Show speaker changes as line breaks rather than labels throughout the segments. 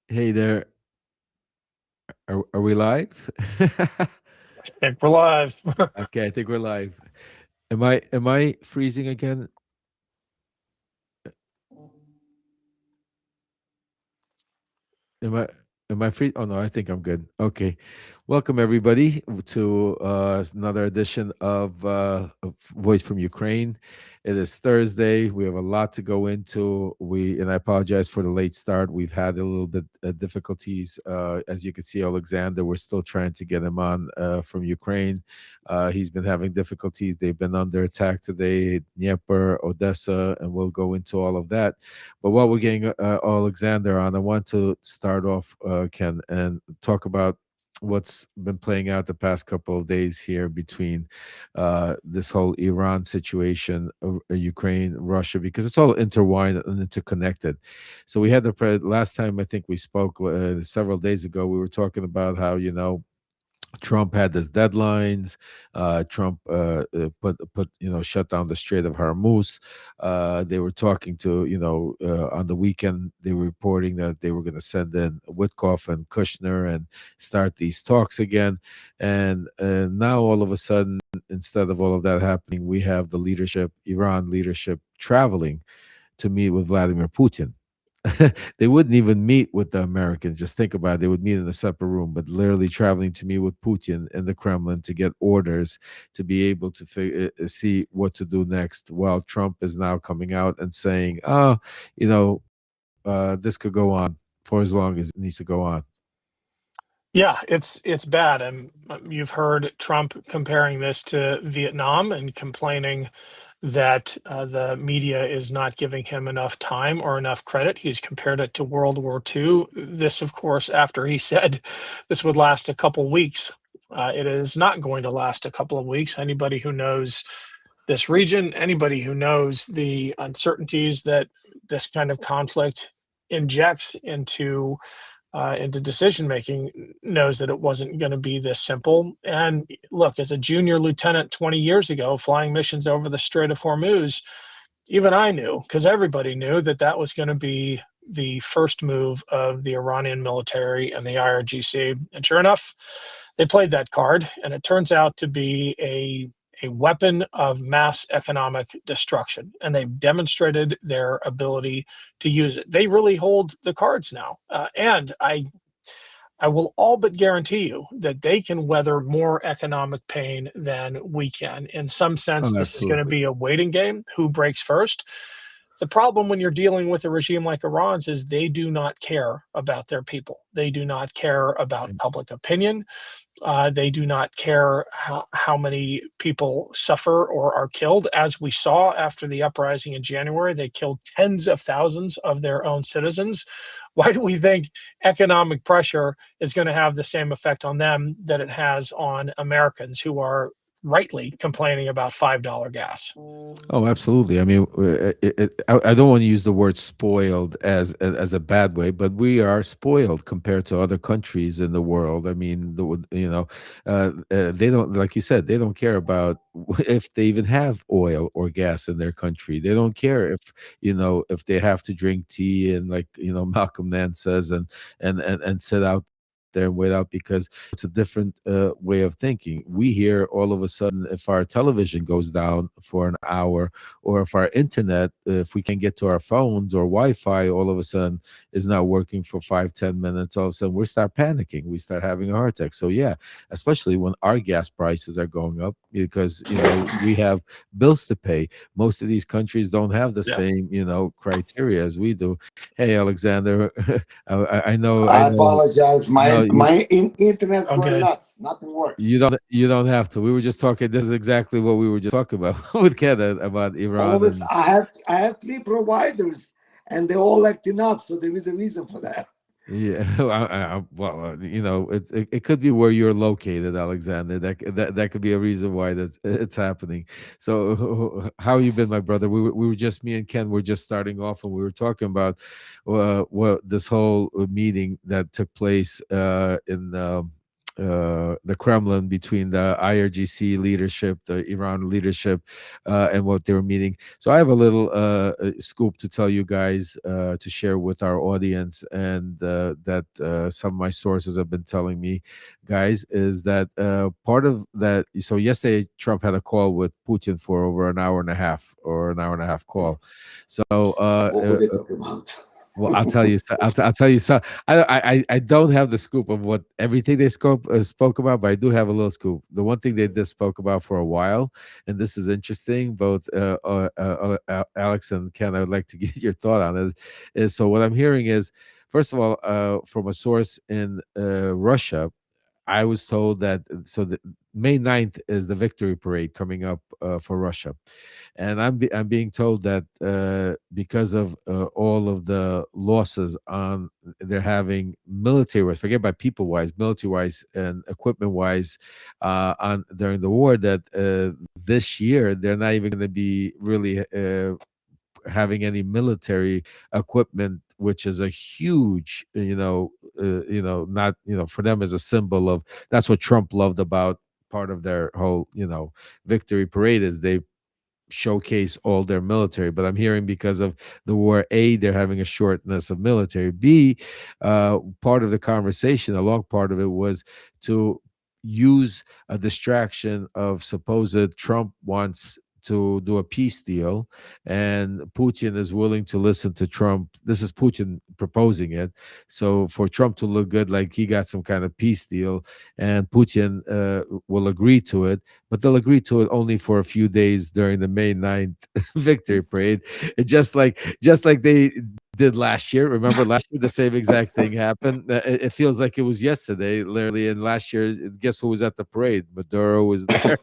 Hey there. Are we live?
Think we're live.
Okay, I think we're live. Am I freezing again? Am I am I free? Oh no, I think I'm good. Okay. Welcome everybody to another edition of Voice from Ukraine. It is Thursday. We have a lot to go into. And I apologize for the late start. We've had a little bit difficulties. As you can see, Alexander, we're still trying to get him on from Ukraine. He's been having difficulties. They've been under attack today, Dnieper, Odessa, and we'll go into all of that. But while we're getting Alexander on, I want to start off, Ken, and talk about what's been playing out the past couple of days here between this whole Iran situation, Ukraine, Russia, because it's all intertwined and interconnected. So we had last time I think we spoke several days ago. We were talking about how Trump had his deadlines. Trump put shut down the Strait of Hormuz. They were talking to on the weekend they were reporting that they were going to send in Witkoff and Kushner and start these talks again. And now all of a sudden, instead of all of that happening, we have the Iran leadership, traveling to meet with Vladimir Putin. They wouldn't even meet with the Americans. Just think about it. They would meet in a separate room, but literally traveling to meet with Putin in the Kremlin to get orders to be able to see what to do next. While Trump is now coming out and saying, "Oh, this could go on for as long as it needs to go on."
Yeah, it's bad. And you've heard Trump comparing this to Vietnam and complaining that the media is not giving him enough time or enough credit. He's compared it to World War II. This, of course, after he said this would last a couple weeks. It is not going to last a couple of weeks. Anybody who knows this region, anybody who knows the uncertainties that this kind of conflict injects into decision making knows that it wasn't going to be this simple. And look, as a junior lieutenant 20 years ago, flying missions over the Strait of Hormuz, even I knew, because everybody knew that that was going to be the first move of the Iranian military and the IRGC. And sure enough, they played that card, and it turns out to be a weapon of mass economic destruction. And they've demonstrated their ability to use it. They really hold the cards now. And I will all but guarantee you that they can weather more economic pain than we can. In some sense,
Oh,
this is going to
absolutely.
be a waiting game. Who breaks first? The problem when you're dealing with a regime like Iran's is they do not care about their people. They do not care about public opinion. They do not care how many people suffer or are killed. As we saw after the uprising in January, they killed tens of thousands of their own citizens. Why do we think economic pressure is going to have the same effect on them that it has on Americans who are rightly complaining about $5 gas?
Oh, absolutely. I mean, I don't want to use the word spoiled as a bad way, but we are spoiled compared to other countries in the world. I mean, they don't, like you said, they don't care about if they even have oil or gas in their country. They don't care if they have to drink tea and, like, Malcolm Nance says, and sit out there and wait out, because it's a different way of thinking. We hear all of a sudden, if our television goes down for an hour, or if our internet, if we can't get to our phones, or Wi-Fi all of a sudden is not working for 5-10 minutes, all of a sudden we start panicking, we start having a heart attack. So yeah, especially when our gas prices are going up, because we have bills to pay. Most of these countries don't have the
Yeah.
same criteria as we do. Hey, Alexander, I
I
know.
apologize.
No,
My internet's
Oh,
going
good.
nuts. Nothing works.
you don't have to. We were just talking. This is exactly what we were just talking about with Ken, about
All
Iran
of us.
and
I have three providers, and they're all acting up. So there is a reason for that.
yeah. Well, it could be where you're located, Alexander. That could be a reason why it's happening. So, how you been, my brother? We were just, me and Ken were just starting off, and we were talking about this whole meeting that took place in the Kremlin, between the IRGC leadership, the Iran leadership, and what they were meeting. So I have a little scoop to tell you guys, to share with our audience, and that some of my sources have been telling me, guys, is that part of that. So yesterday, Trump had a call with Putin for over an hour and a half, or an hour and a half call. So
What would they talk about?
well, I'll tell you. I'll tell you. So I don't have the scoop of what everything they spoke about, but I do have a little scoop. The one thing they just spoke about for a while, and this is interesting. Both Alex and Ken, I would like to get your thought on it. Is so what I'm hearing is, first of all, from a source in Russia, I was told that the May 9th is the victory parade coming up for Russia, and I'm being told that because of all of the losses on they're having military wise, forget about people wise, military wise, and equipment wise, on during the war, that this year they're not even going to be really having any military equipment, which is a huge, not, for them, as a symbol of, that's what Trump loved about part of their whole, victory parade, is they showcase all their military. But I'm hearing, because of the war, A, they're having a shortness of military. B, part of the conversation, a long part of it, was to use a distraction of supposed Trump wants to do a peace deal, and Putin is willing to listen to Trump. This is Putin proposing it. So for Trump to look good, like he got some kind of peace deal, and Putin will agree to it, but they'll agree to it only for a few days during the May 9th victory parade. Just like they did last year. Remember last year, the same exact thing happened. It feels like it was yesterday, literally. And last year, guess who was at the parade? Maduro was there.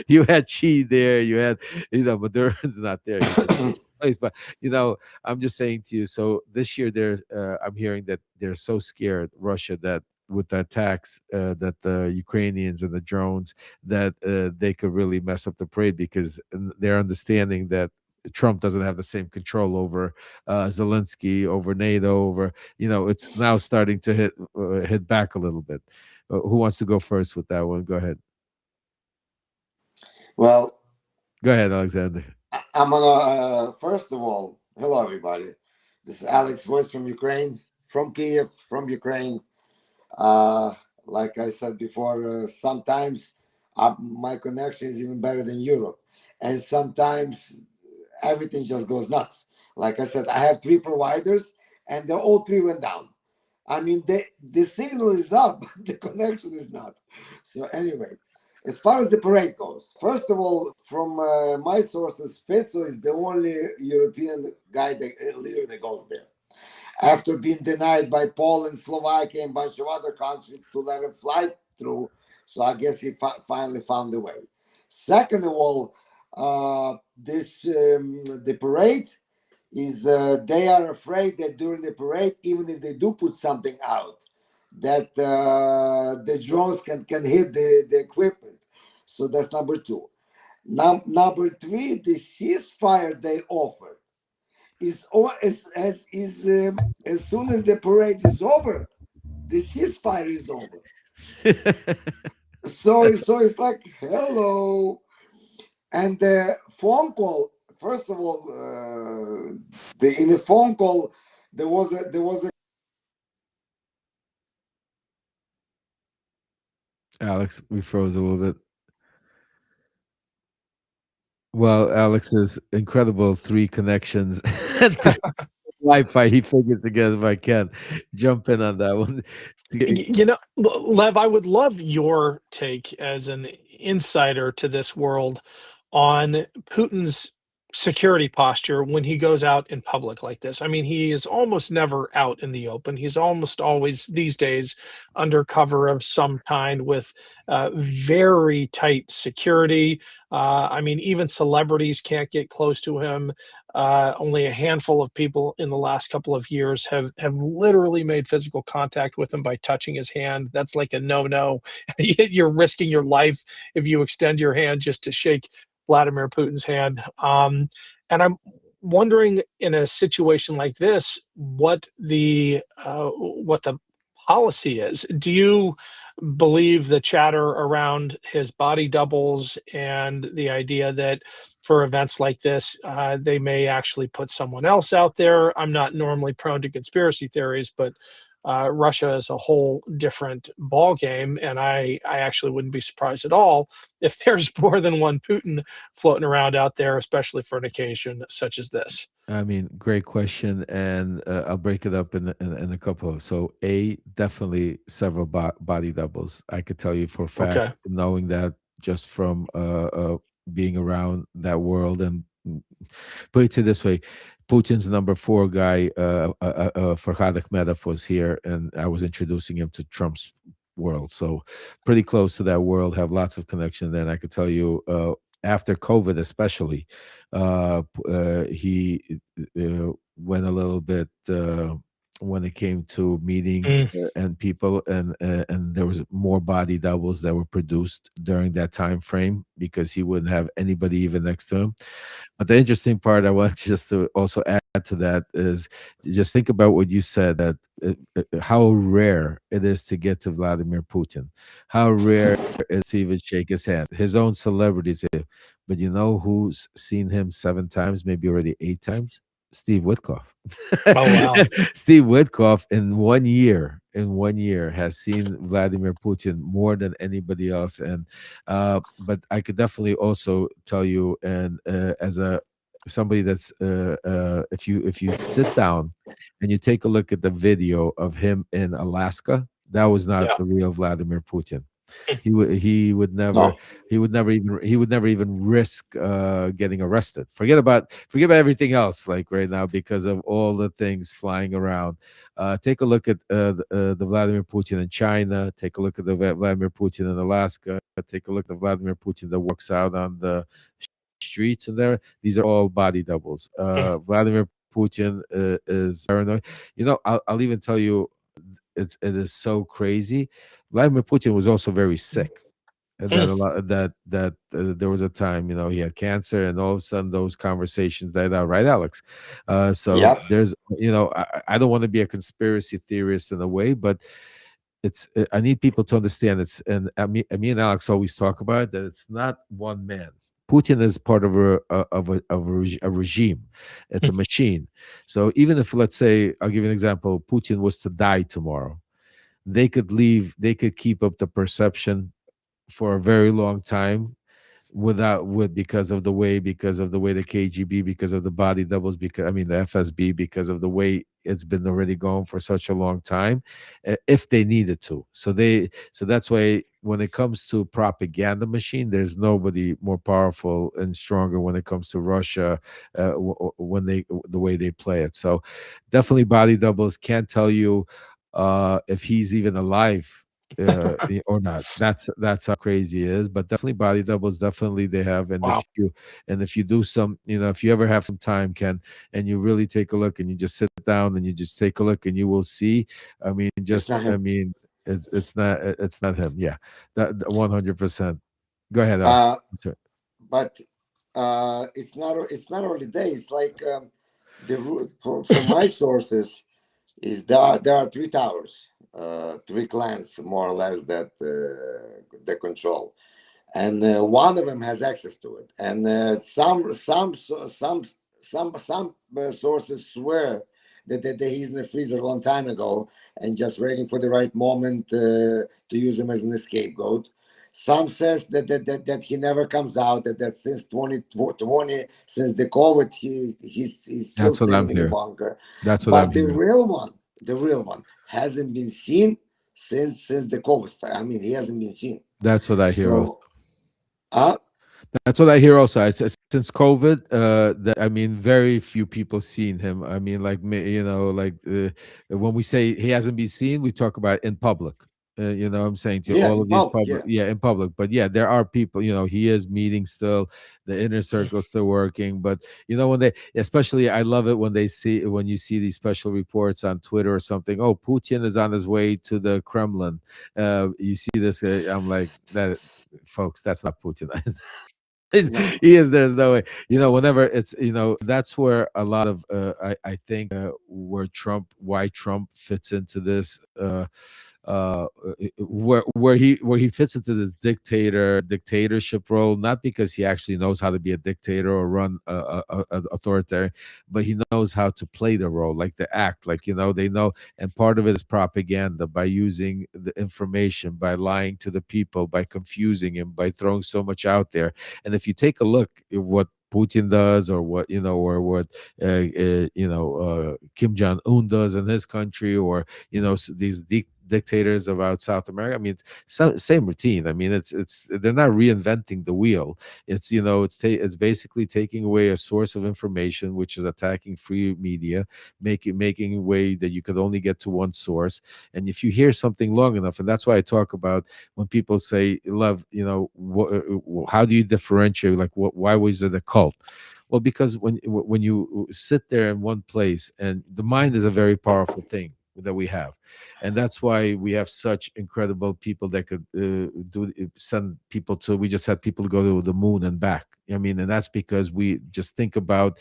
You had Xi there. You had, Maduro's not there. He's in a different place. But I'm just saying to you. So this year, I'm hearing that they're so scared, Russia, that with the attacks, that the Ukrainians and the drones, that they could really mess up the parade, because they're understanding that Trump doesn't have the same control over Zelensky, over NATO, over, it's now starting to hit back a little bit. Who wants to go first with that one? Go ahead.
Well,
go ahead, Alexander.
I'm gonna first of all, hello everybody. This is Alex, voice from Ukraine, from Kiev, from Ukraine. Like I said before, sometimes my connection is even better than Europe, and sometimes everything just goes nuts. Like I said, I have 3 providers, and they all 3 went down. I mean, the signal is up, but the connection is not. So anyway, as far as the parade goes, first of all, from my sources, Feso is the only European leader that goes there, after being denied by Poland, Slovakia, and a bunch of other countries to let him fly through. So I guess he finally found a way. Second of all, the parade is, they are afraid that during the parade, even if they do put something out, that the drones can hit the equipment. So that's number 2. Number 3, the ceasefire they offered is as soon as the parade is over, the ceasefire is over. so it's like, hello. And the phone call, first of all, in the phone call, there was a
Alex, we froze a little bit. Well, Alex's incredible 3 connections, Wi-Fi, he figured together. If I can jump in on that one.
Lev, I would love your take as an insider to this world on Putin's security posture when he goes out in public like this. I mean, he is almost never out in the open. He's almost always these days under cover of some kind, with very tight security. I mean, even celebrities can't get close to him. Only a handful of people in the last couple of years have literally made physical contact with him by touching his hand. That's like a no-no. You're risking your life if you extend your hand just to shake Vladimir Putin's hand. And I'm wondering, in a situation like this, what the policy is. Do you believe the chatter around his body doubles and the idea that for events like this, they may actually put someone else out there? I'm not normally prone to conspiracy theories, but Russia is a whole different ball game, and I actually wouldn't be surprised at all if there's more than one Putin floating around out there, especially for an occasion such as this.
I mean, great question, and I'll break it up in a couple. So, definitely several body doubles. I could tell you for a fact,
Okay.
knowing that just from being around that world, and put it this way, Putin's number four guy, Farhad Akhmedov, was here, and I was introducing him to Trump's world. So, pretty close to that world, have lots of connection there. And I could tell you, after COVID, especially, he went a little bit when it came to meeting
Mm,
and people, and there was more body doubles that were produced during that time frame because he wouldn't have anybody even next to him. But the interesting part I want just to also add to that is just think about what you said, that how rare it is to get to Vladimir Putin, how rare it is to even shake his hand. His own celebrities, but you know who's seen him 7 times, maybe already 8 times? Steve Witkoff.
oh wow.
Steve Witkoff in 1 year has seen Vladimir Putin more than anybody else. And but I could definitely also tell you, and as a somebody that's if you sit down and you take a look at the video of him in Alaska, that was not
Yeah.
the real Vladimir Putin. He would never
No,
he would never even risk getting arrested. Forget about everything else, like right now, because of all the things flying around. Take a look at the Vladimir Putin in China. Take a look at the Vladimir Putin in Alaska. Take a look at the Vladimir Putin that works out on the streets and there. These are all body doubles.
Mm,
Vladimir Putin is paranoid. I'll even tell you, it is so crazy. Vladimir Putin was also very sick. And that a
mm,
lot that there was a time, he had cancer, and all of a sudden those conversations died out, right, Alex? So
yep,
there's, I don't want to be a conspiracy theorist in a way, but I need people to understand and me and Alex always talk about it, that it's not one man. Putin is part of a regime. It's a
mm,
machine. So even if, let's say, I'll give you an example, Putin was to die tomorrow, they could keep up the perception for a very long time because of the way the KGB, because of the body doubles, because I mean the FSB, because of the way it's been already going for such a long time, if they needed to. So that's why when it comes to propaganda machine, there's nobody more powerful and stronger when it comes to Russia, when they the way they play it. So definitely body doubles. Can't tell you if he's even alive or not. That's how crazy it is. But definitely body doubles. Definitely they have.
wow.
And if you do some, if you ever have some time, Ken, and you really take a look, and you just sit down and you just take a look, and you will see. I mean,
it's not
I
him.
mean, it's not him. Yeah, that 100%. Go ahead, Alex.
Uh,
I'm sorry.
but it's not only that. It's like the root from my sources is there are three towers, three clans more or less that they control, and one of them has access to it. And some sources swear that he's in the freezer a long time ago and just waiting for the right moment to use him as an scapegoat. Some says that he never comes out. That since 2020, since the COVID, he's still
That's what I'm
sitting in the
hearing.
bunker.
That's what I'm
But the
hearing.
real one, the real one, hasn't been seen since the COVID started. I mean, he hasn't been seen.
That's what I hear also.
So, uh,
That's what I hear also. I said since COVID, I mean, very few people seen him. I mean, like like when we say he hasn't been seen, we talk about in public. I'm saying to you,
yeah,
all
in
of these
public,
public,
yeah.
yeah, in public. But yeah, there are people. He is meeting still. The inner circle is still working. But when they, especially, I love it when you see these special reports on Twitter or something. Oh, Putin is on his way to the Kremlin. You see this. I'm like that, folks. That's not Putin.
No.
He is. There's no way. Whenever it's, that's where a lot of I think where why Trump fits into this. Where he fits into this dictatorship role, not because he actually knows how to be a dictator or run a authoritarian, but he knows how to play the role, like the act, like they know. And part of it is propaganda, by using the information, by lying to the people, by confusing him, by throwing so much out there. And if you take a look at what Putin does, or what or what Kim Jong Un does in his country, or these dictators about South America. I mean, it's same routine. I mean, it's they're not reinventing the wheel. It's it's basically taking away a source of information, which is attacking free media, making a way that you could only get to one source. And if you hear something long enough, and that's why I talk about when people say, "Love," how do you differentiate? Like, why was it a cult? Well, because when you sit there in one place, and the mind is a very powerful thing that we have, and that's why we have such incredible people that could send people to. We just had people go to the moon and back. I mean, and that's because we just think about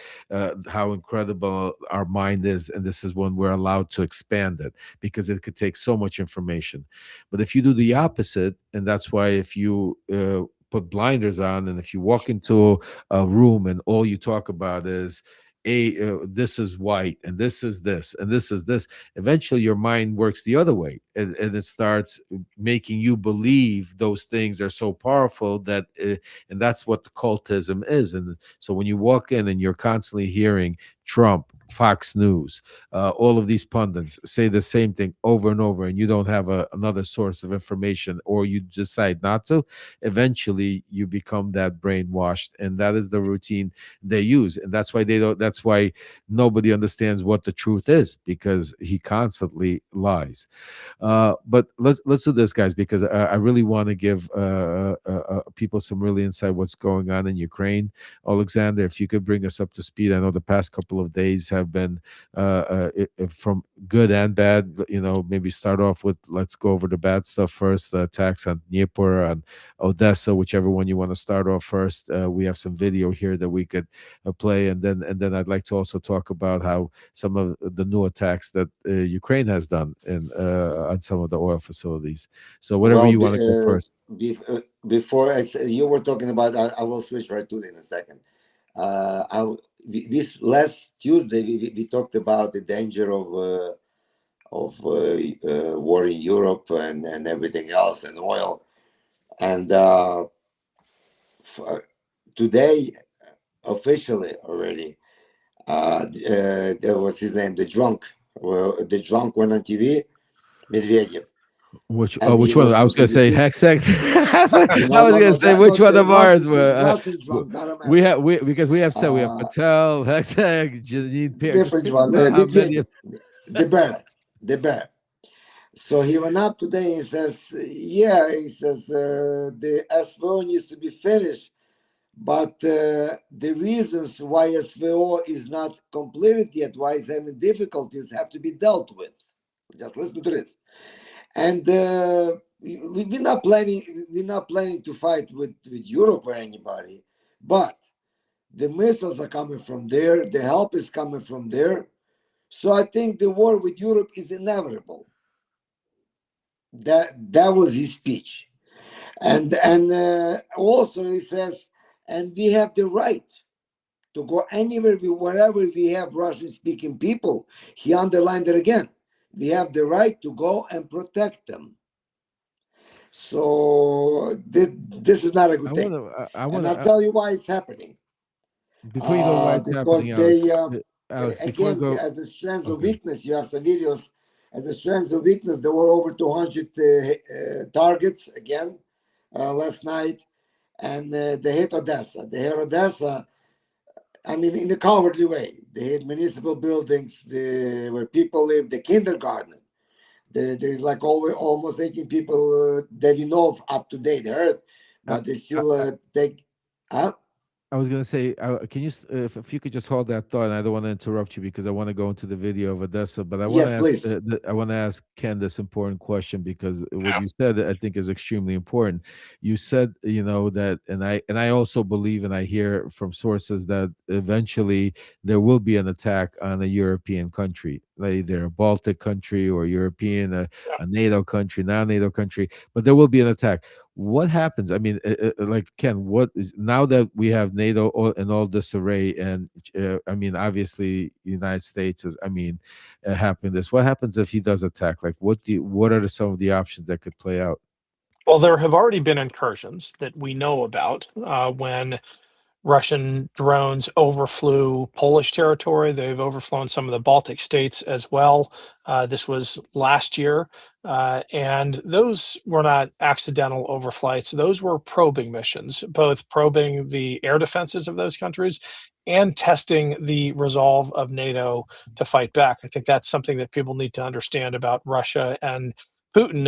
how incredible our mind is, and this is when we're allowed to expand it, because it could take so much information. But if you do the opposite, and that's why if you put blinders on, and if you walk into a room and all you talk about is this is white, and this is this, and this is this, eventually your mind works the other way, and it starts making you believe those things are so powerful that and that's what the cultism is. And so when you walk in and you're constantly hearing Trump, Fox News, all of these pundits say the same thing over and over, and you don't have another source of information, or you decide not to, eventually you become that brainwashed, and that is the routine they use. And that's why they don't. That's why nobody understands what the truth is, because he constantly lies. But let's do this, guys, because I really want to give people some really insight what's going on in Ukraine. Alexander, if you could bring us up to speed. I know the past couple of days have been from good and bad. Maybe start off with, let's go over the bad stuff first. The attacks on Dnieper and Odessa, whichever one you want to start off first. We have some video here that we could play, and then I'd like to also talk about how some of the new attacks that Ukraine has done on some of the oil facilities. So whatever
Well,
you want to go first.
before you were talking about, I will switch right to it in a second. This last Tuesday we talked about the danger of war in Europe and everything else, and oil. And today, officially already, there was his name, the drunk. Well, the drunk went on TV, Medvedev, and he
Which one?
was
I was gonna say
contradicting.
Hexag. I
No,
was
no,
gonna
no,
say
that
which
not
one
the
of ours
Russian,
were.
Russian drunk, not
We
American.
have because we have said we have
Uh,
Patel, Hexag, Janine Pierre. Just
Different
think
one,
about how many.
Medvedev, the bear, the bear. So he went up today and says, yeah, he says the SVO needs to be finished, but the reasons why SVO is not completed yet, why it's having difficulties, have to be dealt with. Just listen to this. And we're not planning to fight with Europe or anybody, but the missiles are coming from there, the help is coming from there. So I think the war with Europe is inevitable. That was his speech. And also he says, and we have the right to go anywhere, wherever we have Russian speaking people. He underlined it again. We have the right to go and protect them. So this is not a good
I
thing.
want to. I
And
want
I'll
to.
tell you why it's happening.
Before you go, why it's happening,
Because they,
Alex? Alex, before I
again,
go.
as a strength of
Okay.
weakness, you have some videos. As a strength of weakness, there were over 200 targets again last night. And they hit Odessa. They hit Odessa, I mean, in a cowardly way. They hit municipal buildings where people live, the kindergarten. There's like almost 18 people that we know of up to date hurt,
Uh,
but they
uh,
still take. Huh?
I was gonna say, can you, if you could just hold that thought, and I don't want to interrupt you because I want to go into the video of Odessa, but I want to
Yes,
ask,
please.
I want to ask Ken this important question because what
Yeah.
you said, I think, is extremely important. You said, that, and I also believe, and I hear from sources that eventually there will be an attack on a European country, like either a Baltic country or European,
Yeah.
a NATO country, non-NATO country, but there will be an attack. What happens? I mean, like Ken, what is now that we have NATO and all this array, and I mean, obviously, United States is, I mean, happening this. What happens if he does attack? Like, what are some of the options that could play out?
Well, there have already been incursions that we know about when Russian drones overflew Polish territory. They've overflown some of the Baltic states as well. This was last year. And those were not accidental overflights. Those were probing missions, both probing the air defenses of those countries and testing the resolve of NATO to fight back. I think that's something that people need to understand about Russia and Putin.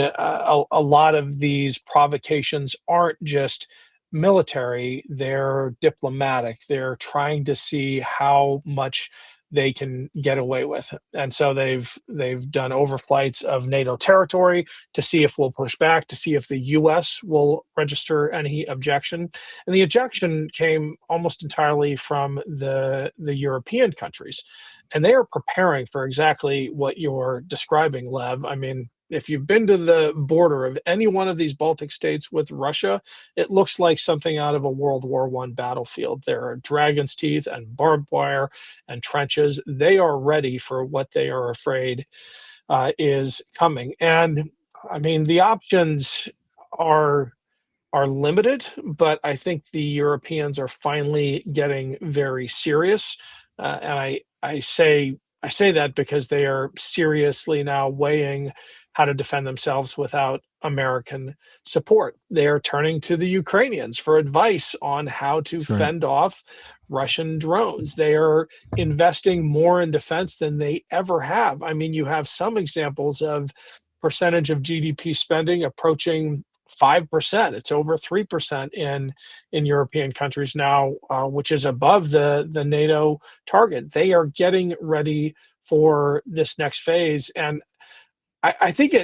A lot of these provocations aren't just military, they're diplomatic. They're trying to see how much they can get away with. And so they've done overflights of NATO territory to see if we'll push back, to see if the US will register any objection. And the objection came almost entirely from the European countries. And they are preparing for exactly what you're describing, Lev. I mean, if you've been to the border of any one of these Baltic states with Russia, it looks like something out of a World War I battlefield. There are dragon's teeth and barbed wire and trenches. They are ready for what they are afraid is coming. And I mean, the options are are limited, but I think the Europeans are finally getting very serious. And I say that because they are seriously now weighing how to defend themselves without American support. They are turning to the Ukrainians for advice on how to
That's right.
fend off Russian drones. They are investing more in defense than they ever have. I mean, you have some examples of percentage of GDP spending approaching 5%. It's over 3% in European countries now, which is above the NATO target. They are getting ready for this next phase, and I think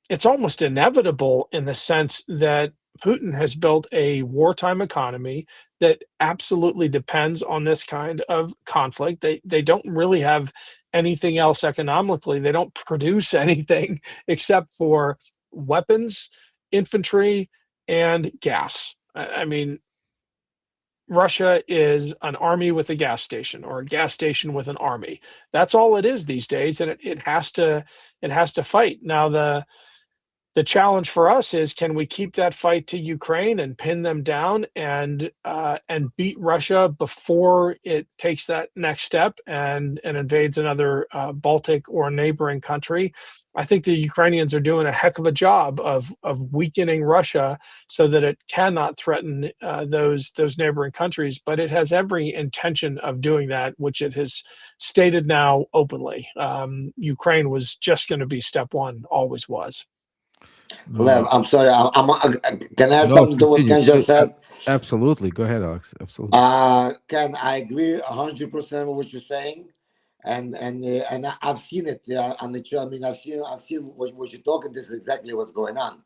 it's almost inevitable in the sense that Putin has built a wartime economy that absolutely depends on this kind of conflict. They don't really have anything else economically. They don't produce anything except for weapons, infantry, and gas. I mean, Russia is an army with a gas station or a gas station with an army. That's all it is these days, and it has to fight. Now the challenge for us is can we keep that fight to Ukraine and pin them down and beat Russia before it takes that next step and invades another Baltic or neighboring country? I think the Ukrainians are doing a heck of a job of weakening Russia so that it cannot threaten those neighboring countries, but it has every intention of doing that, which it has stated now openly. Ukraine was just going to be step one, always was.
Lev,
No,
I'm sorry. Can I add
no,
something to what
continue.
Ken just said?
Absolutely. Go ahead, Alex. Absolutely.
Ken, I agree 100% with what you're saying, and I've seen it on the show. I mean, I've seen what you're talking. This is exactly what's going on.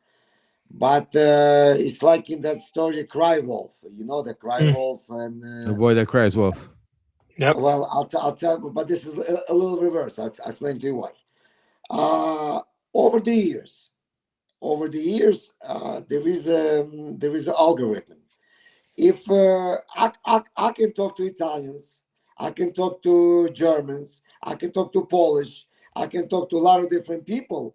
But it's like in that story, Cry Wolf. You know the Cry
Mm,
Wolf, and
The boy that cries wolf.
yep.
well, I'll tell. But this is a little reverse. I'll explain to you why. Uh, over the years, there is an algorithm. If I can talk to Italians, I can talk to Germans, I can talk to Polish, I can talk to a lot of different people.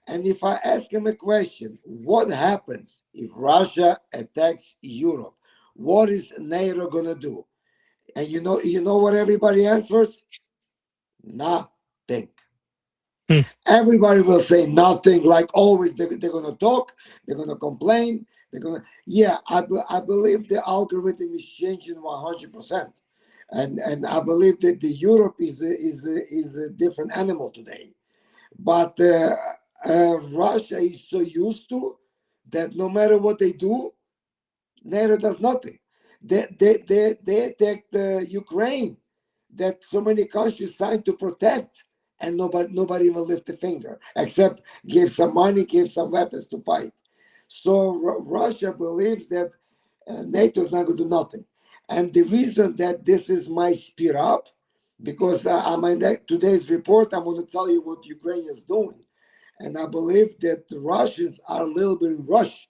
And if I ask them a question, what happens if Russia attacks Europe? What is NATO gonna do? And you know what everybody answers? Nothing.
Mm,
Everybody will say nothing. Like always, they're gonna talk, they're gonna complain, they're gonna yeah. I believe the algorithm is changing 100%, and I believe that the Europe is a different animal today. But Russia is so used to that no matter what they do, NATO does nothing. They attacked Ukraine, that so many countries signed to protect, and nobody even lifted a finger except give some money, give some weapons to fight. So Russia believes that NATO is not going to do nothing, and the reason that this is my speed up, because I'm in today's report, I'm going to tell you what Ukraine is doing, and I believe that the Russians are a little bit rushed,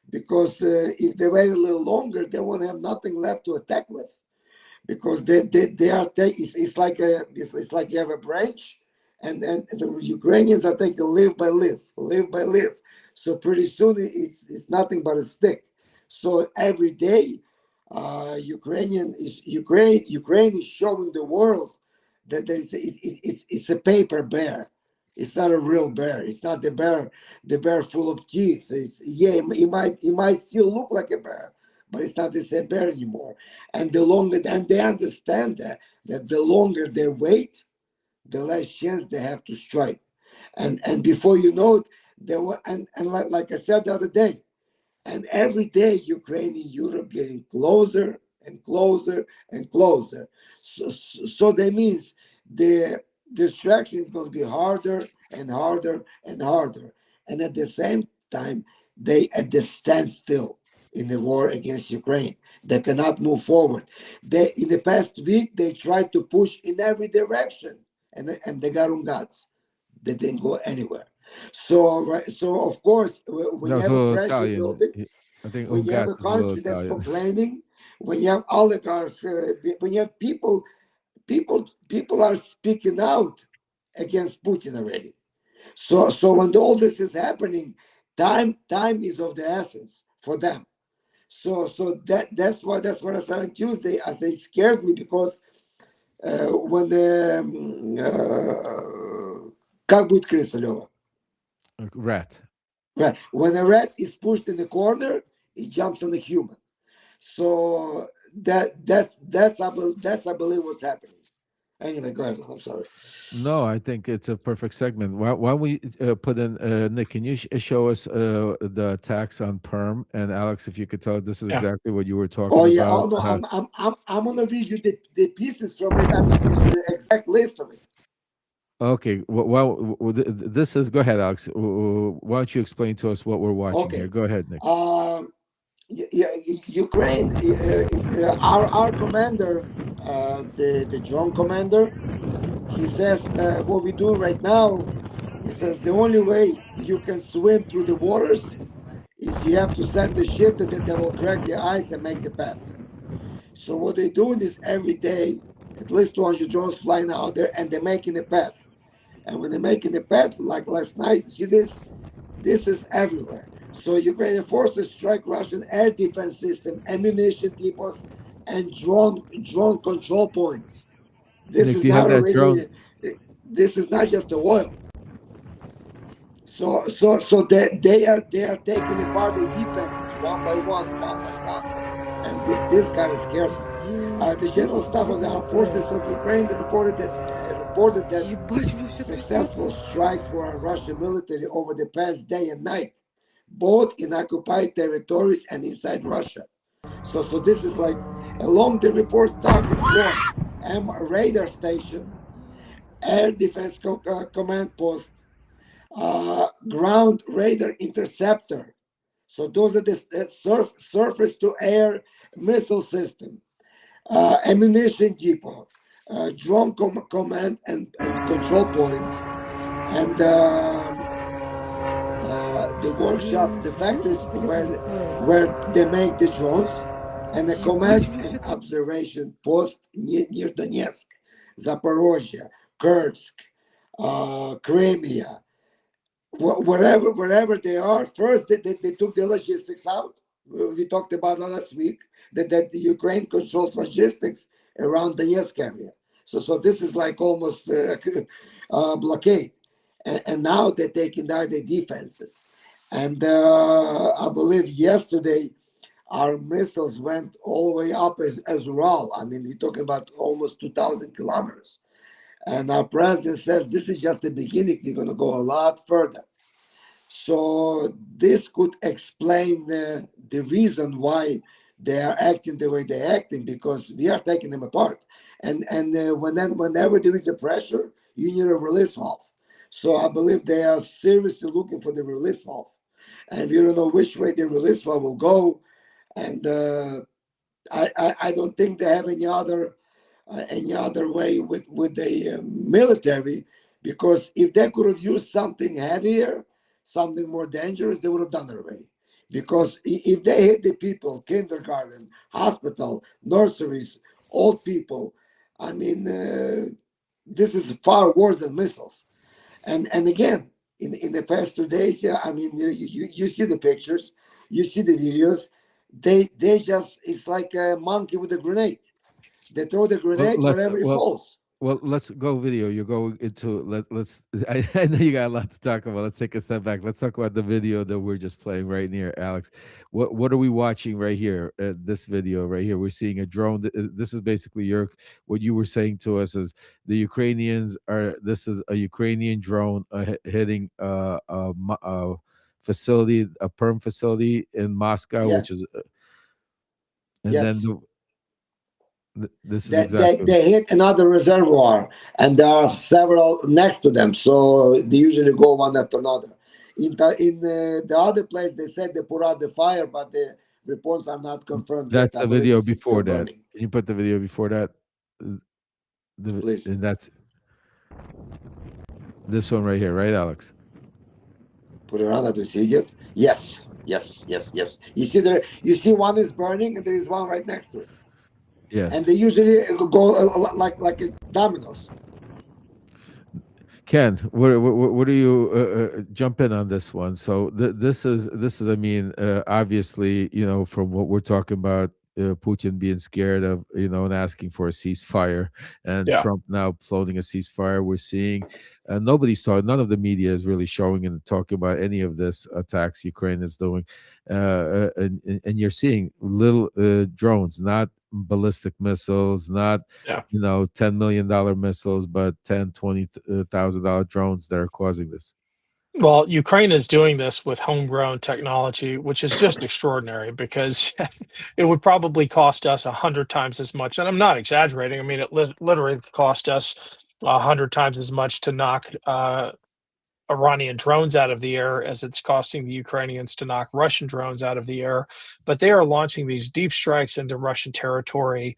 because if they wait a little longer, they won't have nothing left to attack with, because they are it's like you have a branch, and the Ukrainians are taking leaf by leaf. So pretty soon it's nothing but a stick. So every day, Ukraine is showing the world that there is it's a paper bear. It's not a real bear. It's not the bear full of teeth. It might still look like a bear, but it's not the same bear anymore. And they understand that the longer they wait, the less chance they have to strike. And before you know it, there were and like I said the other day, and every day Ukraine and Europe getting closer and closer and closer. So that means the distraction is going to be harder and harder and harder. And at the same time, they at the standstill in the war against Ukraine. They cannot move forward. They in the past week they tried to push in every direction, and they got on guts. They didn't go anywhere. So right, so of course, when
That
you
was a
have a
little
pressure
Italian.
building,
I think
when you have
Ungat
a
is a little
country that's
Italian.
complaining, when you have oligarchs, when you have people are speaking out against Putin already. So when all this is happening, time is of the essence for them. So that's what I said on Tuesday. I say it scares me, because when как будет крыса, Лёва?
Rat.
Right. When a rat is pushed in the corner, it jumps on a human. So that's I believe what's happening. Anyway, go ahead. I'm sorry.
No, I think it's a perfect segment. Why don't we put in Nick? Can you show us the attacks on Perm, and Alex, if you could tell, this is
Yeah.
exactly what you were talking
Oh yeah.
about.
Oh no. I'm gonna read you the pieces from it. I mean, it's the exact list of it.
Okay. Well, this is. Go ahead, Alex. Why don't you explain to us what we're watching here?
Okay.
Go ahead, Nick.
Yeah, Ukraine is our commander, the drone commander. He says what we're doing right now. He says the only way you can swim through the waters is you have to send the ship that will crack the ice and make the path. So what they're doing is every day, at least 200 drones flying out there, and they're making a path. And when they're making a path, like last night, see this? This is everywhere. So Ukrainian forces strike Russian air defense system, ammunition depots, and drone control points. This
Nick,
is
do you have
not
that drone?
already. This is not just the oil. So they are taking apart the defenses one by one, and this kind of scared me. The General Staff of the Armed Forces of Ukraine reported that successful strikes were on Russian military over the past day and night, both in occupied territories and inside Russia. So this is like along the report's targets were radar station, air defense command post, ground radar interceptor. So those are the surface to air missile system, ammunition depot, drone command and control points, and the workshops, the factories where they make the drones, and a command and observation post near Donetsk, Zaporozhye, Kursk, Crimea, wherever they are. First, they took the logistics out. We talked about last week that the Ukraine controls logistics around the Donetsk area. So this is like almost blockade, and now they're taking down the defenses. And I believe yesterday our missiles went all the way up as well. I mean, we're talking about almost 2,000 kilometers. And our president says this is just the beginning. We're going to go a lot further. So this could explain the reason why they are acting the way they're acting because we are taking them apart. And whenever there is a pressure, you need a release valve. So I believe they are seriously looking for the release valve, and we don't know which way the release valve will go. And I don't think they have any other way with the military, because if they could have used something heavier, something more dangerous, they would have done it already. Because if they hit the people, kindergarten, hospital, nurseries, old people, I mean, this is far worse than missiles. And again, in the past 2 days, yeah, I mean, you see the pictures, you see the videos. They just, it's like a monkey with a grenade. They throw the
Well,
grenade
let's
wherever it
well,
falls.
well, let's go video. You're going into let's. I know you got a lot to talk about. Let's take a step back. Let's talk about the video that we're just playing right near, Alex. What are we watching right here? This video right here. We're seeing a drone. This is basically your what you were saying to us is the Ukrainians are. This is a Ukrainian drone hitting a facility, a perm facility in Moscow, which
Yes,
is, and then
yes.
this is
They
exactly.
they hit another reservoir, and there are several next to them, so they usually go one after another. In the other place, they said they put out the fire, but the reports are not confirmed yet.
That's
I
the
believe
video
it's still
before that.
burning.
Can you put the video before that? Uh,
Please
and that's this one right here, right, Alex?
put it on. To see it. Yes, yes, yes, yes. You see there. You see one is burning, and there is one right next to it. And
Yes.
they usually go like dominoes.
Ken, what do you jump in on this one? So this is I mean, obviously, from what we're talking about, Putin being scared of, and asking for a ceasefire, and
Yeah.
Trump now floating a ceasefire. We're seeing nobody's talking. None of the media is really showing and talking about any of this attacks Ukraine is doing, and you're seeing little drones, not ballistic missiles, not
Yeah.
$10 million missiles, but 10, 20,000 dollar drones that are causing this.
Well, Ukraine is doing this with homegrown technology, which is just extraordinary because it would probably cost us 100 times as much. And I'm not exaggerating. I mean, it literally cost us 100 times as much to knock Iranian drones out of the air as it's costing the Ukrainians to knock Russian drones out of the air. But they are launching these deep strikes into Russian territory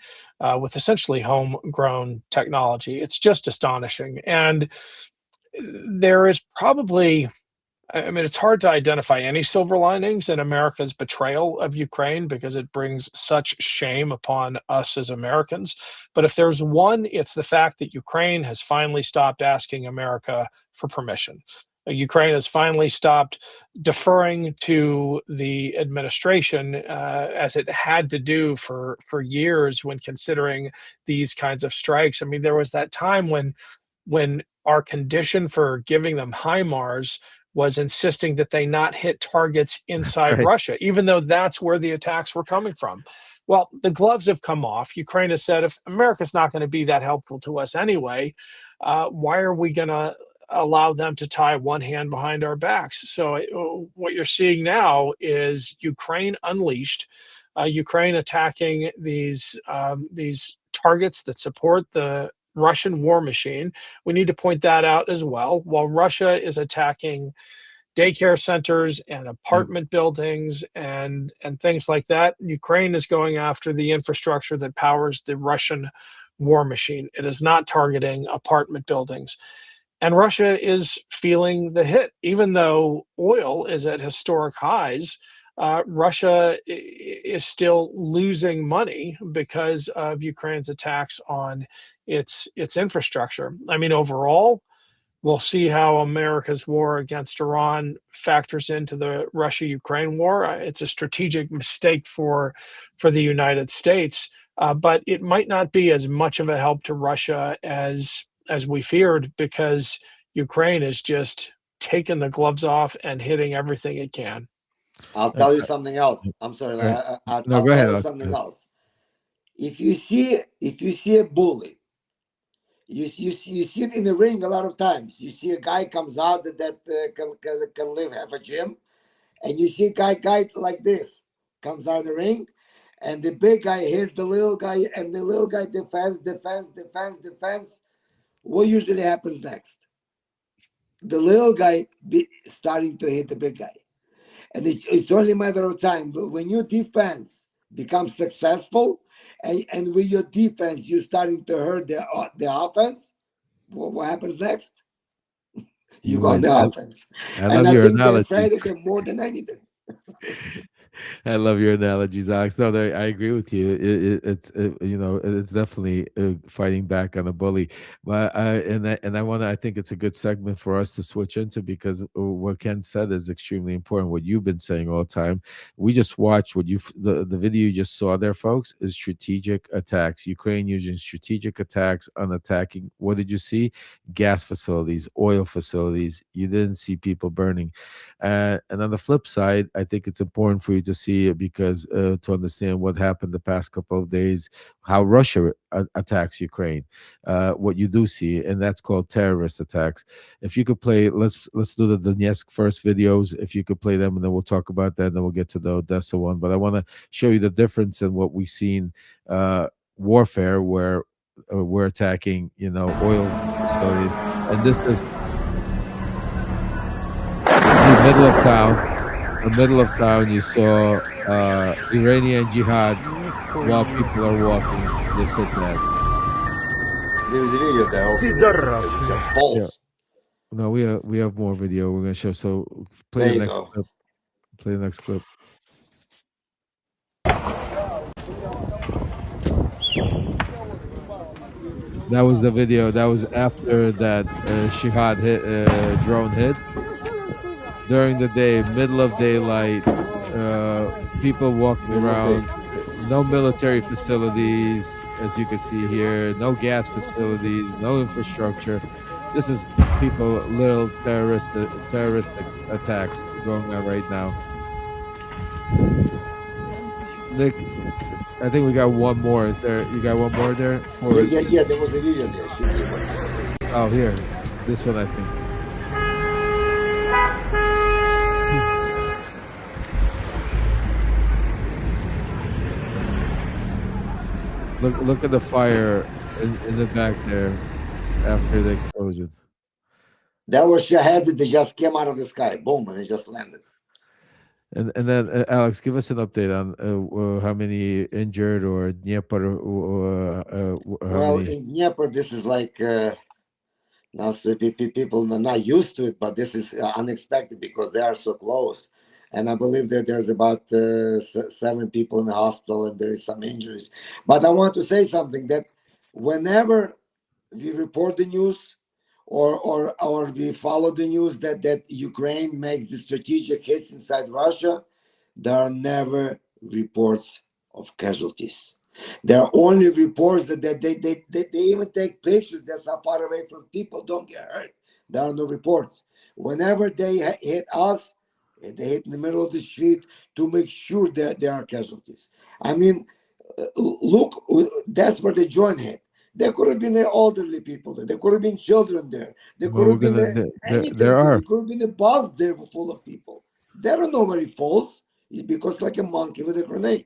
with essentially homegrown technology. It's just astonishing. And there is probably, I mean, it's hard to identify any silver linings in America's betrayal of Ukraine because it brings such shame upon us as Americans. But if there's one, it's the fact that Ukraine has finally stopped asking America for permission. Ukraine has finally stopped deferring to the administration as it had to do for years when considering these kinds of strikes. I mean, there was that time when our condition for giving them HIMARS was insisting that they not hit targets inside
Right.
Russia, even though that's where the attacks were coming from. Well, the gloves have come off. Ukraine has said, if America's not going to be that helpful to us anyway, why are we going to allow them to tie one hand behind our backs? So, what you're seeing now is Ukraine unleashed, Ukraine attacking these targets that support the Russian war machine. We need to point that out as well. While Russia is attacking daycare centers and
Yep.
apartment buildings and things like that, Ukraine is going after the infrastructure that powers the Russian war machine. It is not targeting apartment buildings. And Russia is feeling the hit, even though oil is at historic highs. Russia is still losing money because of Ukraine's attacks on its infrastructure. I mean, overall, we'll see how America's war against Iran factors into the Russia-Ukraine war. It's a strategic mistake for the United States, but it might not be as much of a help to Russia as we feared because Ukraine is just taking the gloves off and hitting everything it can.
I'll
Uh,
tell you something else. I'm sorry.
right. No,
I'll
go ahead,
tell you
Alex. Go
something
ahead.
else. If you see a bully, you see it in the ring a lot of times. You see a guy comes out that can live half a gym, and you see a guy like this comes out of the ring, and the big guy hits the little guy, and the little guy defends. What usually happens next? The little guy starting to hit the big guy. And it's only a matter of time. But when your defense becomes successful, and with your defense, you're starting to hurt the offense, what happens next? You go on the offense.
I
And
love
I
your
think they're
analogy.
afraid of them more than anything.
I love your analogies, Alex. No, I agree with you. It's it's definitely fighting back on a bully. But I want to. I think it's a good segment for us to switch into, because what Ken said is extremely important. What you've been saying all the time. We just watched the video you just saw there, folks. Is strategic attacks. Ukraine using strategic attacks on attacking. What did you see? Gas facilities, oil facilities. You didn't see people burning. And on the flip side, I think it's important for you to see it, because to understand what happened the past couple of days, how Russia attacks Ukraine, what you do see, and that's called terrorist attacks. If you could play, let's do the Donetsk first videos. If you could play them, and then we'll talk about that, and then we'll get to the Odessa one. But I want to show you the difference in what we've seen warfare, where we're attacking, oil facilities, and this is the middle of town. The middle of town, you saw Iranian jihad while people are walking. Just hit that.
There's a video there also. Just false.
Yeah. No, we have more video we're gonna show. So play
There
the
you
next
go.
clip. Play the next clip. That was the video. That was after that Shihad drone hit. During the day, middle of daylight, people walking around. No military facilities, as you can see here. No gas facilities. No infrastructure. This is people, little terroristic attacks going on right now. Nick, I think we got one more. You got one more there?
Yeah, there was a video there. Should be one.
Oh, here. This one, I think. Look at the fire in the back there after the explosion.
That was Shahad that just came out of the sky. Boom, and it just landed.
And then Alex, give us an update on how many injured, or Dnieper.
Well, in Dnieper, this is like now people are not used to it, but this is unexpected because they are so close. And I believe that there's about 7 people in the hospital, and there is some injuries. But I want to say something, that whenever we report the news, or we follow the news that Ukraine makes the strategic hits inside Russia, there are never reports of casualties. There are only reports that they even take pictures that's not far away from people don't get hurt. There are no reports. Whenever they hit us, they hit in the middle of the street to make sure that there are casualties. I mean, look, that's where the joint hit. There could have been elderly people there. There could have been children there. There could have been anything. There could have been a bus there full of people. They don't know where it falls, because like a monkey with a grenade.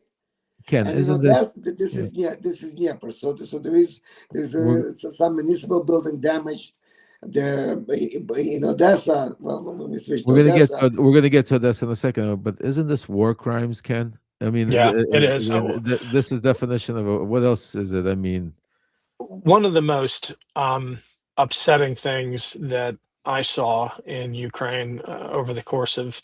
Ken,
and
isn't
this is Dnieper. So there's some municipal building damaged. In Odessa, when we switched to Odessa,
we're gonna get to Odessa in a second. But isn't this war crimes, Ken? I mean,
yeah, it is.
This is definition of what else is it? I mean,
one of the most upsetting things that I saw in Ukraine over the course of,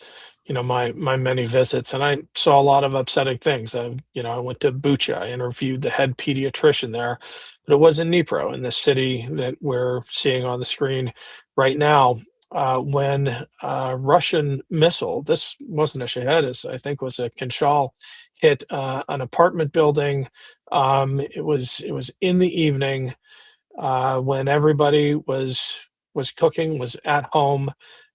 my many visits, and I saw a lot of upsetting things. I went to Bucha, I interviewed the head pediatrician there, but it was in Dnipro, in the city that we're seeing on the screen right now. When a Russian missile, this wasn't a Shahed, I think was a Kinshal, hit an apartment building. It was in the evening, when everybody was cooking, was at home,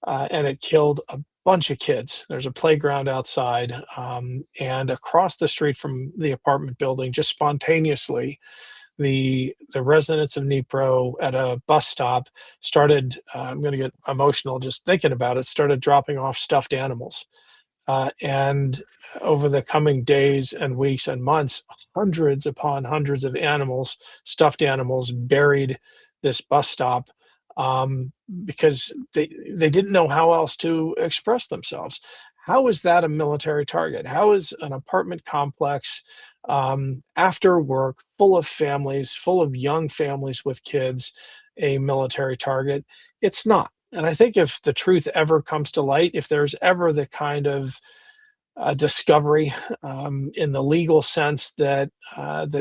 and it killed a bunch of kids. There's a playground outside, and across the street from the apartment building, just spontaneously, the residents of Dnipro at a bus stop started. I'm going to get emotional just thinking about it. Started dropping off stuffed animals. And over the coming days and weeks and months, hundreds upon hundreds of animals, stuffed animals, buried this bus stop because they didn't know how else to express themselves. How is that a military target? How is an apartment complex after work, full of families, full of young families with kids, a military target? It's not. And I think if the truth ever comes to light, if there's ever the kind of discovery in the legal sense that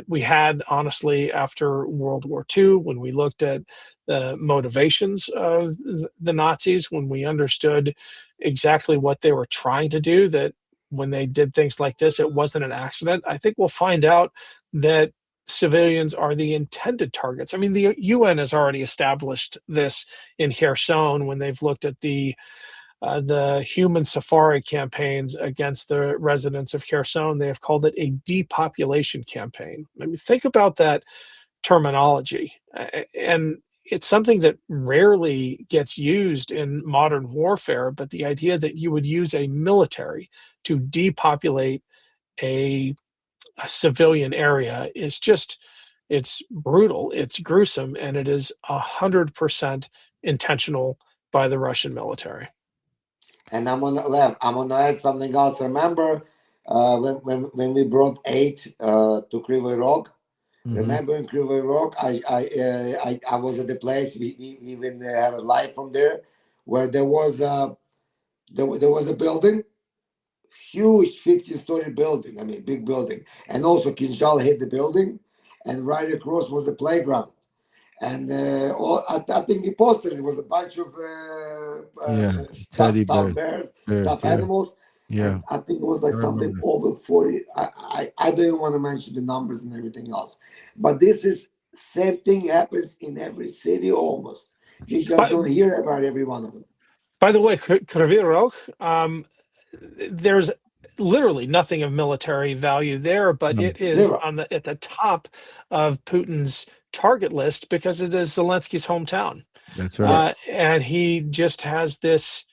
we had honestly after World War II, when we looked at the motivations of the Nazis, when we understood exactly what they were trying to do, that when they did things like this, it wasn't an accident. I think we'll find out that civilians are the intended targets. I mean, the UN has already established this in Kherson when they've looked at the human safari campaigns against the residents of Kherson. They have called it a depopulation campaign. I mean, think about that terminology. And it's something that rarely gets used in modern warfare, but the idea that you would use a military to depopulate a, a civilian area is just, it's brutal, it's gruesome, and it is 100% intentional by the Russian military.
And I'm gonna add something else. Remember, when we brought aid to Kryvyi Rog?
Hmm.
Remember in Kryvyi Rog, I was at the place. We even had a live from there, where there was a building, huge 50-story building. I mean, big building, and also Kinjal hit the building, and right across was the playground. And I think he posted it was a bunch of
Yeah, teddy
stuffed
bears,
bears,
bears.
stuffed
Yeah,
animals,
yeah.
and I think it was like
I
something
remember.
over 40. I don't even want to mention the numbers and everything else, but this is same thing happens in every city almost. You just
But
don't hear about every one of them.
by the way, Kryvyi Rog, there's literally nothing of military value there, but
No,
it is
Zero.
on the at the top of Putin's target list because it is Zelensky's hometown.
that's right.
Yes.
And he just has this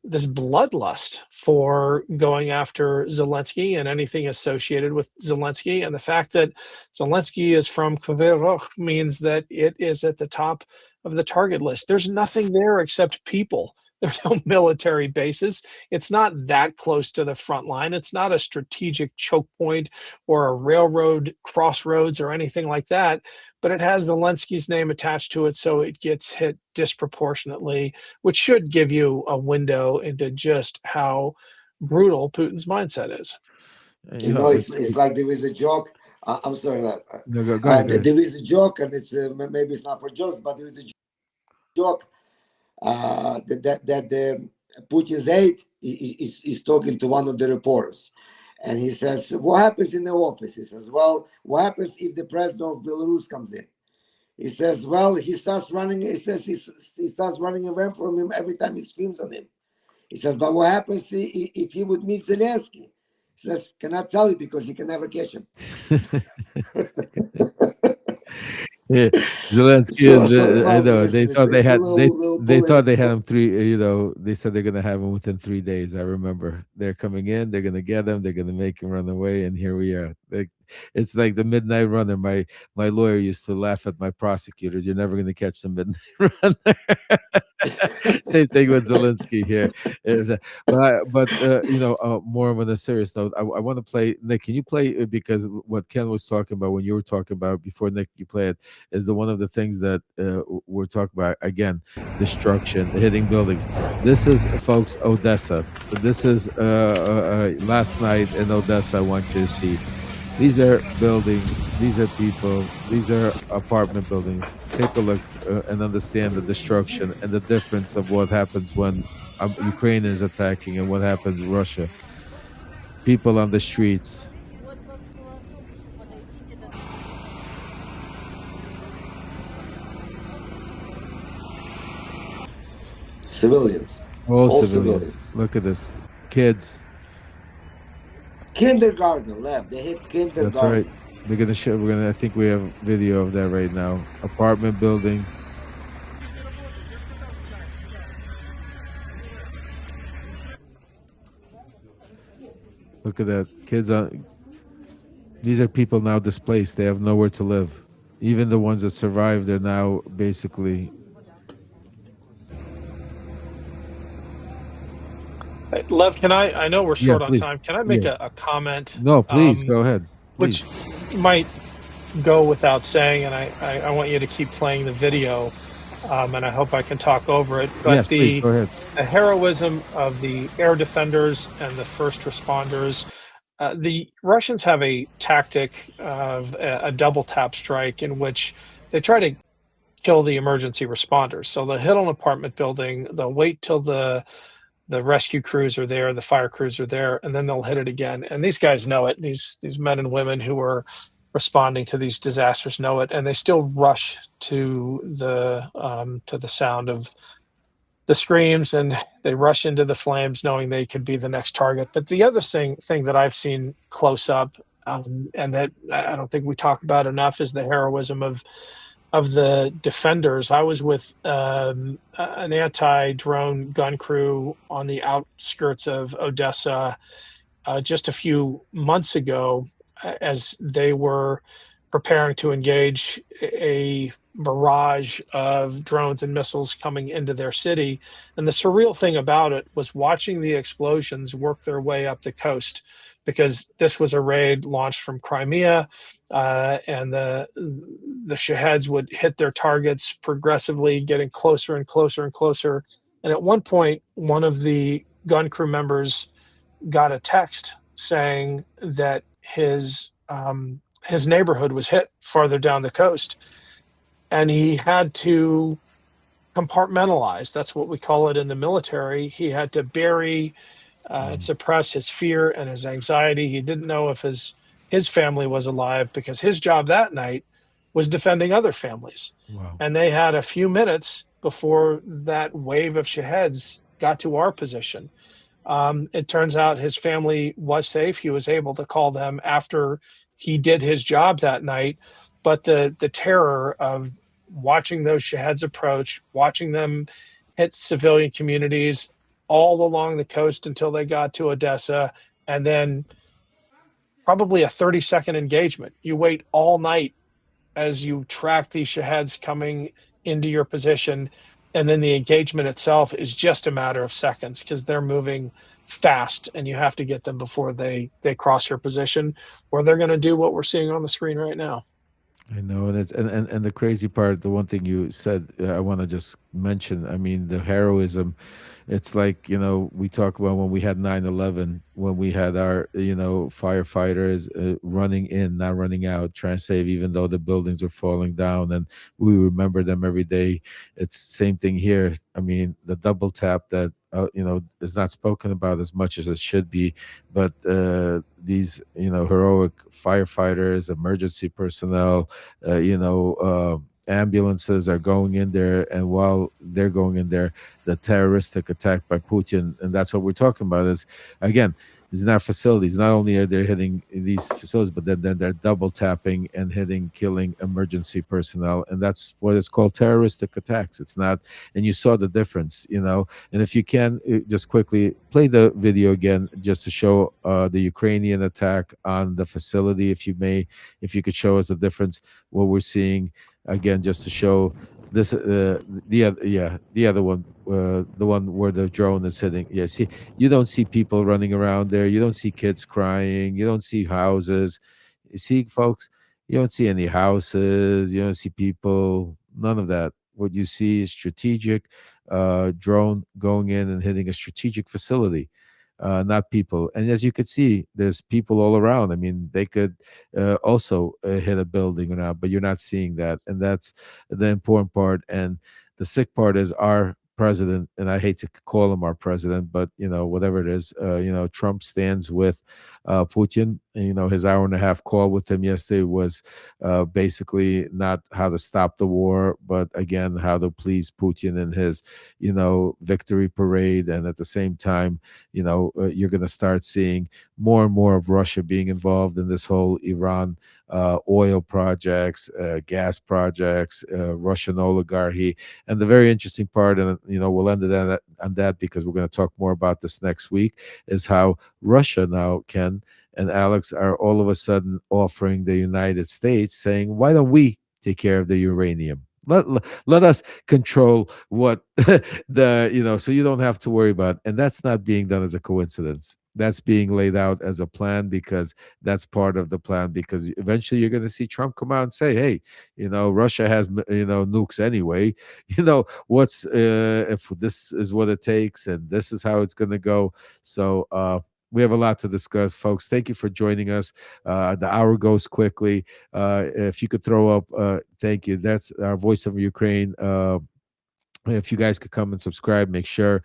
bloodlust for going after Zelensky and anything associated with Zelensky. And the fact that Zelensky is from Kryvyi Rog means that it is at the top of the target list. There's nothing there except people. There's no military bases. It's not that close to the front line. It's not a strategic choke point or a railroad crossroads or anything like that. But it has Zelensky's name attached to it, so it gets hit disproportionately, which should give you a window into just how brutal Putin's mindset is.
You know, it's like there is a joke. I'm sorry,
No, go ahead, go ahead.
there is a joke, and it's maybe it's not for jokes, but there is a joke that Putin's aide is talking to one of the reporters, and he says, "What happens in the office?" He says, "Well, what happens if the president of Belarus comes in?" He says, "Well, he starts running." He says he starts running away from him every time he screams at him. He says, "But what happens if he would meet Zelensky?" He says, "Cannot tell you because he can never catch him."
Yeah, Zelensky
So,
is. I
well,
know they
listen,
thought they
it's a
had
little
they
bullet.
thought they had him three. They said they're gonna have him within 3 days. I remember they're coming in. They're gonna get him. They're gonna make him run away. And here we are. It's like the midnight runner. My lawyer used to laugh at my prosecutors. You're never gonna catch the midnight runner. Same thing with Zelensky here. But more on a serious note, I want to play. Nick, can you play it? Because what Ken was talking about when you were talking about before, Nick, you play it, is the one of the things that we're talking about again: destruction, hitting buildings. This is, folks, Odessa. This is last night in Odessa. I want you to see. These are buildings, these are people, these are apartment buildings. Take a look and understand the destruction and the difference of what happens when Ukraine is attacking and what happens in Russia. People on the streets,
Civilians,
all
all
civilians.
civilians.
Look at this. Kids.
Kindergarten left. They hit
That's right.
kindergarten.
They're gonna show. We're gonna. I think we have video of that right now. Apartment building. Look at that. Kids on. These are people now displaced. They have nowhere to live. Even the ones that survived, they're now basically.
Lev, can I know we're
Yeah,
short on
please.
time. Can I make
Yeah.
a comment,
No, please go ahead. Please.
which might go without saying, and I want you to keep playing the video, and I hope I can talk over it. But
Yes, please go ahead.
the heroism of the air defenders and the first responders. The Russians have a tactic of a double tap strike in which they try to kill the emergency responders. So they'll hit an apartment building, they'll wait till the rescue crews are there, the fire crews are there, and then they'll hit it again. And these guys know it. These men and women who are responding to these disasters know it, and they still rush to the sound of the screams, and they rush into the flames knowing they could be the next target. But the other thing that I've seen close up, and that I don't think we talk about enough, is the heroism of the defenders. I was with an anti-drone gun crew on the outskirts of Odessa just a few months ago, as they were preparing to engage a barrage of drones and missiles coming into their city. And the surreal thing about it was watching the explosions work their way up the coast, because this was a raid launched from Crimea, and the Shaheeds would hit their targets progressively, getting closer and closer and closer. And at one point, one of the gun crew members got a text saying that his neighborhood was hit farther down the coast, and he had to compartmentalize. That's what we call it in the military. He had to bury and
Mm,
suppress his fear and his anxiety. He didn't know if his family was alive, because his job that night was defending other families.
wow.
And they had a few minutes before that wave of Shaheeds got to our position. It turns out his family was safe. He was able to call them after he did his job that night. But the terror of watching those Shaheeds approach, watching them hit civilian communities all along the coast until they got to Odessa, and then probably a 30-second engagement. You wait all night as you track these Shaheeds coming into your position, and then the engagement itself is just a matter of seconds, because they're moving fast, and you have to get them before they cross your position, or they're going to do what we're seeing on the screen right now.
I know, and it's and the crazy part, the one thing you said, I want to just mention. I mean, the heroism. It's like, we talk about when we had 9/11, when we had our, firefighters running in, not running out, trying to save, even though the buildings were falling down, and we remember them every day. It's same thing here. I mean, the double tap that is not spoken about as much as it should be, but these heroic firefighters, emergency personnel, ambulances are going in there, and while they're going in there, the terroristic attack by Putin, and that's what we're talking about. Is again, these are not facilities. Not only are they hitting these facilities, but then they're double tapping and hitting, killing emergency personnel, and that's what it's called, terroristic attacks. It's not, and you saw the difference, And if you can, just quickly play the video again, just to show the Ukrainian attack on the facility, if you may, if you could show us the difference, what we're seeing again, just to show this the other one, the one where the drone is hitting. Yeah, see, you don't see people running around there, you don't see kids crying, you don't see houses. You see, folks, you don't see any houses, you don't see people, none of that. What you see is strategic drone going in and hitting a strategic facility, not people. And as you could see, there's people all around. I mean, they could also hit a building or not, but you're not seeing that. And that's the important part. And the sick part is our president, and I hate to call him our president, but whatever it is, Trump stands with Putin. And, his hour and a half call with him yesterday was basically not how to stop the war, but again, how to please Putin and his, victory parade. And at the same time, you're going to start seeing more and more of Russia being involved in this whole Iran oil projects, gas projects, Russian oligarchy. And the very interesting part, and we'll end it on that because we're going to talk more about this next week, is how Russia now, Ken and Alex, are all of a sudden offering the United States, saying, why don't we take care of the uranium? Let us control what so you don't have to worry about. And that's not being done as a coincidence. That's being laid out as a plan, because that's part of the plan, because eventually you're going to see Trump come out and say, hey, Russia has, nukes anyway. What's if this is what it takes and this is how it's going to go. So, we have a lot to discuss, folks. Thank you for joining us. The hour goes quickly. If you could throw up, thank you. That's our Voice of Ukraine. If you guys could come and subscribe, make sure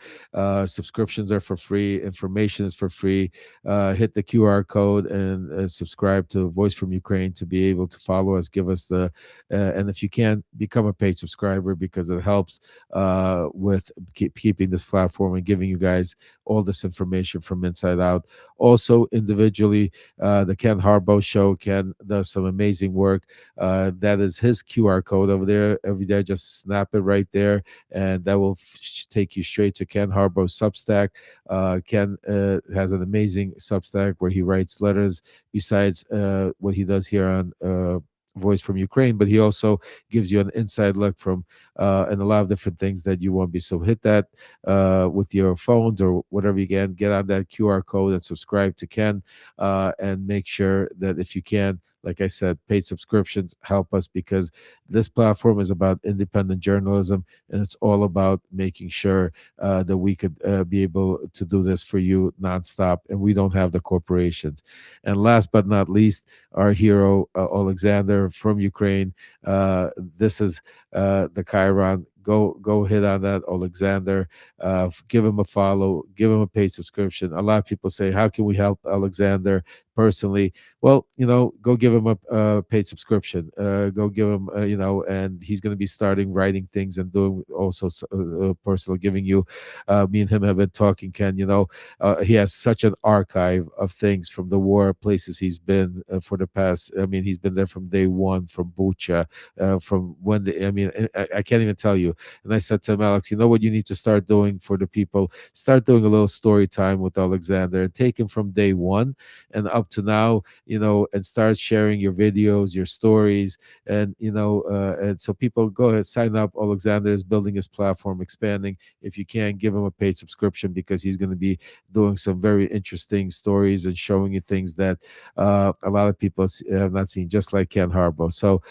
subscriptions are for free, information is for free. Hit the QR code and subscribe to Voice from Ukraine to be able to follow us, give us the and if you can, become a paid subscriber, because it helps with keeping this platform and giving you guys all this information from inside out. Also, individually, the Ken Harbaugh Show. Ken does some amazing work. That is his QR code over there. Every day, just snap it right there, and that will take you straight to Ken Harbaugh's Substack. Ken has an amazing Substack where he writes letters besides what he does here on Voice from Ukraine, but he also gives you an inside look from and a lot of different things that you won't be. So hit that with your phones or whatever you can. Get on that QR code and subscribe to Ken, and make sure that if you can, like I said, paid subscriptions help us, because this platform is about independent journalism, and it's all about making sure that we could be able to do this for you nonstop, and we don't have the corporations. And last but not least, our hero, Alexander from Ukraine. This is the Chiron. Go hit on that, Alexander. Give him a follow, give him a paid subscription. A lot of people say, how can we help Alexander personally? Well, go give him a paid subscription. Go give him, and he's going to be starting writing things and doing also personal, giving you. Me and him have been talking, Ken. He has such an archive of things from the war, places he's been for the past. I mean, he's been there from day one, from Bucha, from when I can't even tell you. And I said to him, Alex, you know what you need to start doing for the people? Start doing a little story time with Alexander and take him from day one and up to now, and start sharing your videos, your stories, and and so people go ahead, sign up. Alexander is building his platform, expanding. If you can, give him a paid subscription, because he's going to be doing some very interesting stories and showing you things that a lot of people have not seen, just like Ken Harbaugh. So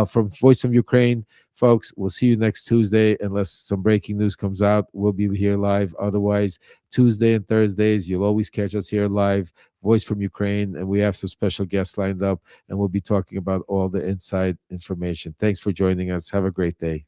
from Voice from Ukraine, folks, we'll see you next Tuesday. Unless some breaking news comes out, we'll be here live. Otherwise, Tuesday and Thursdays, you'll always catch us here live, Voice from Ukraine, and we have some special guests lined up, and we'll be talking about all the inside information. Thanks for joining us. Have a great day.